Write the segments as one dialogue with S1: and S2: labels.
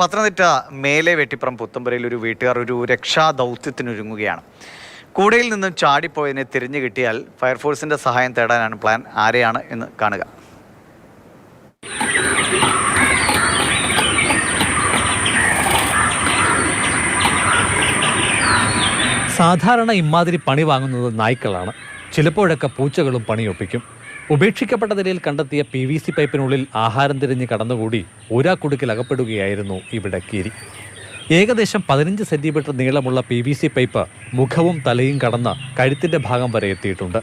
S1: പത്തനംതിട്ട മേലെ വെട്ടിപ്പുറം പുത്തമ്പുരയിൽ ഒരു വീട്ടുകാർ ഒരു രക്ഷാദൗത്യത്തിനൊരുങ്ങുകയാണ്. കൂടയിൽ നിന്നും ചാടിപ്പോയതിനെ തിരിഞ്ഞു കിട്ടിയാൽ ഫയർഫോഴ്സിന്റെ സഹായം തേടാനാണ് പ്ലാൻ. ആരെയാണ് എന്ന് കാണുക.
S2: സാധാരണ ഇമാതിരി പണി വാങ്ങുന്നത് നായ്ക്കളാണ്. ചിലപ്പോഴൊക്കെ പൂച്ചകളും പണിയൊപ്പിക്കും. ഉപേക്ഷിക്കപ്പെട്ട നിലയിൽ കണ്ടെത്തിയ PVC പൈപ്പിനുള്ളിൽ ആഹാരം തിരിഞ്ഞ് കടന്നുകൂടി ഊരാക്കുടുക്കിൽ അകപ്പെടുകയായിരുന്നു ഇവിടെ കീരി. ഏകദേശം 15 സെന്റിമീറ്റർ നീളമുള്ള PVC പൈപ്പ് മുഖവും തലയും കടന്ന് കഴുത്തിൻ്റെ ഭാഗം വരെ എത്തിയിട്ടുണ്ട്.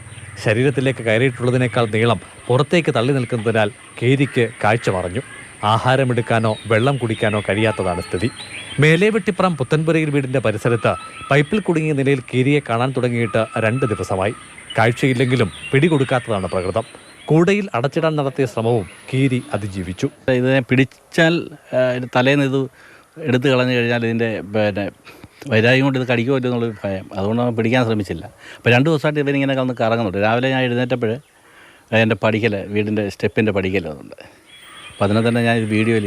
S2: ശരീരത്തിലേക്ക് കയറിയിട്ടുള്ളതിനേക്കാൾ നീളം പുറത്തേക്ക് തള്ളി നിൽക്കുന്നതിനാൽ കീരിക്ക് കാഴ്ച മറഞ്ഞു. ആഹാരമെടുക്കാനോ വെള്ളം കുടിക്കാനോ കഴിയാത്തതാണ് സ്ഥിതി. മേലെ വെട്ടിപ്പുറം പുത്തൻപുരയിൽ വീടിൻ്റെ പരിസരത്ത് പൈപ്പിൽ കുടുങ്ങിയ നിലയിൽ കീരിയെ കാണാൻ തുടങ്ങിയിട്ട് 2 ദിവസമായി. കാഴ്ചയില്ലെങ്കിലും പിടികൊടുക്കാത്തതാണ് പ്രകൃതം. കൂടയിൽ അടച്ചിടാൻ നടത്തിയ ശ്രമവും കീരി അതിജീവിച്ചു.
S3: ഇതിനെ പിടിച്ചാൽ തലേന്ന് ഇത് എടുത്തു കളഞ്ഞു കഴിഞ്ഞാൽ ഇതിൻ്റെ വൈരാഗ്യം കൊണ്ട് ഇത് കടിക്കുമല്ലോ എന്നുള്ളൊരു ഭയം. അതുകൊണ്ട് പിടിക്കാൻ ശ്രമിച്ചില്ല. അപ്പോൾ 2 ദിവസമായിട്ട് ഇവനിങ്ങനെ കന്ന് കറങ്ങുന്നുണ്ട്. രാവിലെ ഞാൻ എഴുന്നേറ്റപ്പോൾ എൻ്റെ പടിക്കൽ വീടിൻ്റെ സ്റ്റെപ്പിൻ്റെ പടിക്കൽ അതുണ്ട്. അപ്പോൾ അതിനെ തന്നെ ഞാൻ വീഡിയോയിൽ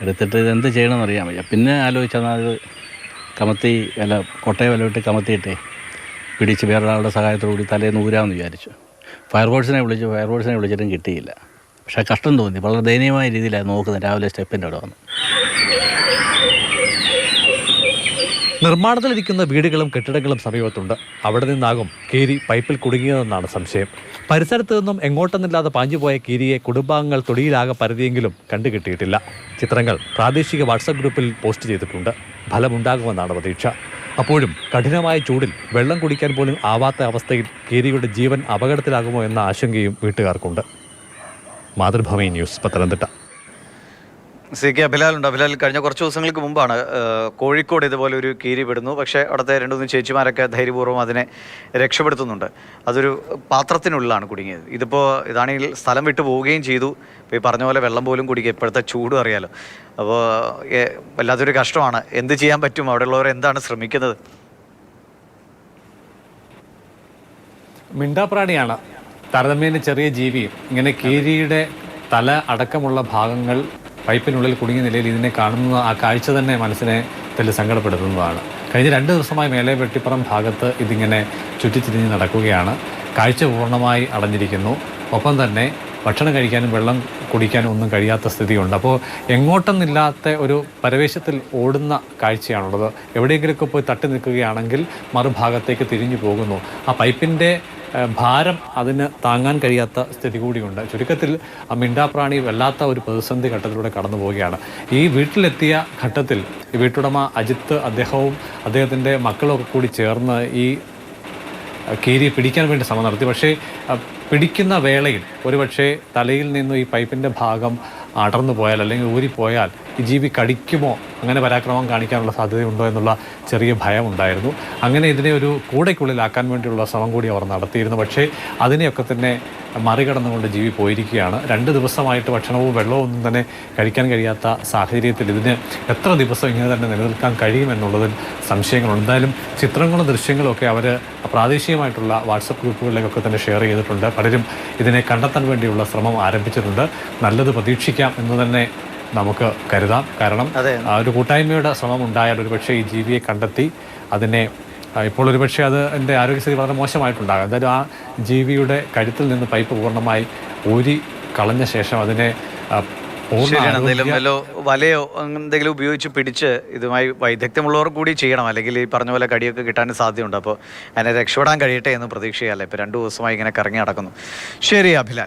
S3: എടുത്തിട്ട് ഇതെന്ത് ചെയ്യണമെന്ന് അറിയാൻ വയ്യ. പിന്നെ ആലോചിച്ചാൽ അത് കമത്തി കൊട്ടയെ വിലവിട്ട് കമത്തിയിട്ടേ പിടിച്ച് വേറൊരാളുടെ സഹായത്തോടുകൂടി തലേന്ന് ഊരാമെന്ന് വിചാരിച്ചു. ഫയർഫോഴ്സിനെ വിളിച്ചിട്ടും കിട്ടിയില്ല. പക്ഷേ കഷ്ടം തോന്നി. വളരെ ദയനീയമായ രീതിയിലാണ് നോക്കുന്നത്. രാവിലെ സ്റ്റെപ്പിൻ്റെ അവിടെ വന്ന്
S2: നിർമ്മാണത്തിലിരിക്കുന്ന വീടുകളും കെട്ടിടങ്ങളും സമീപത്തുണ്ട്. അവിടെ നിന്നാകും കീരി പൈപ്പിൽ കുടുങ്ങിയതെന്നാണ് സംശയം. പരിസരത്ത് നിന്നും എങ്ങോട്ടെന്നില്ലാതെ പാഞ്ഞുപോയ കീരിയെ കുടുംബാംഗങ്ങൾ തൊടിയിലാകെ പരതിയെങ്കിലും കണ്ടുകിട്ടിയിട്ടില്ല. ചിത്രങ്ങൾ പ്രാദേശിക വാട്സപ്പ് ഗ്രൂപ്പിൽ പോസ്റ്റ് ചെയ്തിട്ടുണ്ട്. ഫലമുണ്ടാകുമെന്നാണ് പ്രതീക്ഷ. അപ്പോഴും കഠിനമായ ചൂടിൽ വെള്ളം കുടിക്കാൻ പോലും ആവാത്ത അവസ്ഥയിൽ കീരിയുടെ ജീവൻ അപകടത്തിലാകുമോ എന്ന ആശങ്കയും വീട്ടുകാർക്കുണ്ട്. മാതൃഭൂമി ന്യൂസ്, പത്തനംതിട്ട.
S1: CK അഭിലാലുണ്ട്. അഭിലാൽ, കഴിഞ്ഞ കുറച്ച് ദിവസങ്ങൾക്ക് മുമ്പാണ് കോഴിക്കോട് ഇതുപോലെ ഒരു കീരി വിടുന്നു. പക്ഷേ അവിടുത്തെ 2-3 ചേച്ചിമാരൊക്കെ ധൈര്യപൂർവ്വം അതിനെ രക്ഷപ്പെടുത്തുന്നുണ്ട്. അതൊരു പാത്രത്തിനുള്ളിലാണ് കുടുങ്ങിയത്. ഇതാണെങ്കിൽ സ്ഥലം വിട്ടു പോവുകയും ചെയ്തു. ഇപ്പോൾ ഈ പറഞ്ഞ പോലെ വെള്ളം പോലും കുടിക്കുക. ഇപ്പോഴത്തെ ചൂടും അറിയാലോ. അപ്പോൾ വല്ലാത്തൊരു കഷ്ടമാണ്. എന്ത് ചെയ്യാൻ പറ്റും? അവിടെയുള്ളവർ എന്താണ് ശ്രമിക്കുന്നത്?
S2: മിണ്ടാപ്രാണിയാണ്, താരതമ്യേന ചെറിയ ജീവിയും. ഇങ്ങനെ കീരിയുടെ തല അടക്കമുള്ള ഭാഗങ്ങൾ പൈപ്പിനുള്ളിൽ കുടുങ്ങിയ നിലയിൽ ഇതിനെ കാണുന്ന ആ കാഴ്ച തന്നെ മനസ്സിനെ സങ്കടപ്പെടുത്തുന്നതാണ്. കഴിഞ്ഞ 2 ദിവസമായി മേലെ വെട്ടിപ്പുറം ഭാഗത്ത് ഇതിങ്ങനെ ചുറ്റിത്തിരിഞ്ഞ് നടക്കുകയാണ്. കാഴ്ച പൂർണ്ണമായി അടഞ്ഞിരിക്കുന്നു. ഒപ്പം തന്നെ ഭക്ഷണം കഴിക്കാനും വെള്ളം കുടിക്കാനും ഒന്നും കഴിയാത്ത സ്ഥിതിയുണ്ട്. അപ്പോൾ എങ്ങോട്ടെന്നില്ലാത്ത ഒരു പരവേശത്തിൽ ഓടുന്ന കാഴ്ചയാണുള്ളത്. എവിടെയെങ്കിലുമൊക്കെ പോയി തട്ടി നിൽക്കുകയാണെങ്കിൽ മറുഭാഗത്തേക്ക് തിരിഞ്ഞു പോകുന്നു. ആ പൈപ്പിൻ്റെ ഭാരം അതിന് താങ്ങാൻ കഴിയാത്ത സ്ഥിതി കൂടിയുണ്ട്. ചുരുക്കത്തിൽ മിണ്ടാപ്രാണി വല്ലാത്ത ഒരു പ്രതിസന്ധി ഘട്ടത്തിലൂടെ കടന്നു പോവുകയാണ്. ഈ വീട്ടിലെത്തിയ ഘട്ടത്തിൽ ഈ വീട്ടുടമ അജിത്ത് അദ്ദേഹവും അദ്ദേഹത്തിൻ്റെ മക്കളൊക്കെ കൂടി ചേർന്ന് ഈ കീരിയെ പിടിക്കാൻ വേണ്ടി ശ്രമം നടത്തി. പക്ഷേ പിടിക്കുന്ന വേളയിൽ ഒരുപക്ഷെ തലയിൽ നിന്നും ഈ പൈപ്പിൻ്റെ ഭാഗം അടർന്നു പോയാൽ അല്ലെങ്കിൽ ഊരിപ്പോയാൽ ഈ ജീവി കടിക്കുമോ, അങ്ങനെ പരാക്രമം കാണിക്കാനുള്ള സാധ്യതയുണ്ടോ എന്നുള്ള ചെറിയ ഭയമുണ്ടായിരുന്നു. അങ്ങനെ ഇതിനെ ഒരു കൂടയ്ക്കുള്ളിലാക്കാൻ വേണ്ടിയുള്ള ശ്രമം കൂടി അവർ നടത്തിയിരുന്നു. പക്ഷേ അതിനെയൊക്കെ തന്നെ മറികടന്നുകൊണ്ട് ജീവി പോയിരിക്കുകയാണ്. 2 ദിവസമായിട്ട് ഭക്ഷണവും വെള്ളവും ഒന്നും തന്നെ കഴിക്കാൻ കഴിയാത്ത സാഹചര്യത്തിൽ ഇതിന് എത്ര ദിവസം ഇങ്ങനെ തന്നെ നിലനിൽക്കാൻ കഴിയുമെന്നുള്ളതിൽ സംശയങ്ങളുണ്ട്. എന്തായാലും ചിത്രങ്ങളും ദൃശ്യങ്ങളും ഒക്കെ അവർ പ്രാദേശികമായിട്ടുള്ള വാട്സപ്പ് ഗ്രൂപ്പുകളിലേക്കൊക്കെ തന്നെ ഷെയർ ചെയ്തിട്ടുണ്ട്. പലരും ഇതിനെ കണ്ടെത്താൻ വേണ്ടിയുള്ള ശ്രമം ആരംഭിച്ചിട്ടുണ്ട്. നല്ലത് പ്രതീക്ഷിക്കാം എന്ന് തന്നെ നമുക്ക് കരുതാം. കാരണം ഒരു കൂട്ടായ്മയുടെ ശ്രമം ഉണ്ടായാൽ ഒരുപക്ഷെ ഈ ജീവിയെ കണ്ടെത്തി അതിനെ ഇപ്പോൾ ഒരുപക്ഷെ അതിൻ്റെ ആരോഗ്യസ്ഥിതി വളരെ മോശമായിട്ടുണ്ടാകും. എന്തായാലും ആ ജീവിയുടെ കഴുത്തിൽ നിന്ന് പൈപ്പ് പൂർണ്ണമായി ഊരി കളഞ്ഞ ശേഷം അതിനെ
S1: വലയോ എന്തെങ്കിലും ഉപയോഗിച്ച് പിടിച്ച് ഇതുമായി വൈദഗ്ധ്യമുള്ളവർ കൂടി ചെയ്യണം. അല്ലെങ്കിൽ ഈ പറഞ്ഞ പോലെ കടിയൊക്കെ കിട്ടാൻ സാധ്യതയുണ്ട്. അപ്പോൾ അതിനെ രക്ഷപ്പെടാൻ കഴിയട്ടെ എന്ന് പ്രതീക്ഷയല്ല. ഇപ്പോൾ 2 ദിവസമായി ഇങ്ങനെ കറങ്ങി നടക്കുന്നു. ശരി അഭിലാൽ.